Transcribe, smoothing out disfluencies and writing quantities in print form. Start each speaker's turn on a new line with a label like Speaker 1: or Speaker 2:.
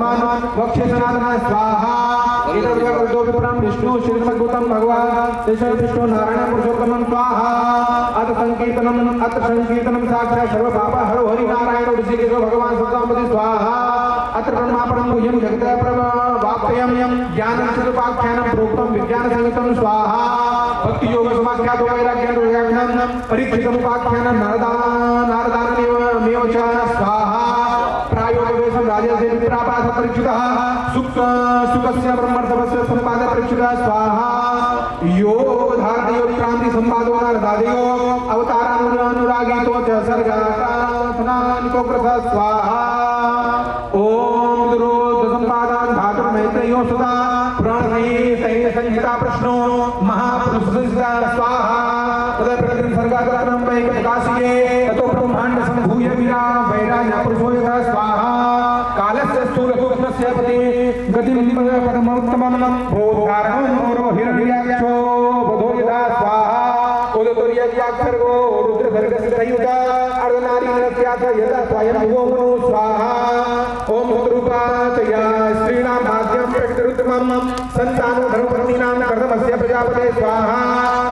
Speaker 1: वक्षसनातन स्वाहा इदर्वगो विप्रम विष्णु श्रीमद्भूतम भगवान तेषर विष्णु नारायण पुरुषोत्तमं स्वाहा अत संकीर्तनम साक्षात् सर्व पाप हरो हरि नारायण ऋषिकेश भगवान सदांपति स्वाहा अत्र ब्रह्मापरम गुह्यम जगत प्रवाप्यम ज्ञानं सुपाख्यानं प्रोक्तं विज्ञान संगतं स्वाहा भक्ति योग समाख्यातो वैराग्यं वैराग्यं परीक्षितं उपाख्यानं नारदानमेव च स्वाहा प्रायोगवेशं राजसे विप्रापास परीक्षितः सुखस्य ब्रह्मर्थवस्य संपाद परीक्षितः स्वाहा योग धारति योग क्रांति संपादो नारदादयो अवतारानुरागीतो च सर्गाथनानिको प्रथ स्वाहा ओम दुरोध संपादान धातु मैत्रेयो सदा प्रणयी सैन्य संहिता प्रश्नो महापुरुष संहिता स्वाहा तद प्रकृति सर्गातरं वै प्रकाशिये ततो ब्रह्मांड संभूय विरा वैराग्य पुरुषो यथा स्वाहा कालस्य स्थूल सूक्ष्मस्य पति गतिं पदमोत्तमं भूधारणं रोहिरण्याक्षो बधो यथा स्वाहा उदतुर्यज्ञाक्षर्गो रुद्रभर्गस्य संयुगा अर्धनारीरस्याथ यथा स्वयं ओम स्वाहा ओम रूपातया श्रीणाम भाग्यं प्रकृतिरुत्तमं संतानो धर्मपत्नीनां कर्मस्य प्रजापते स्वाहा।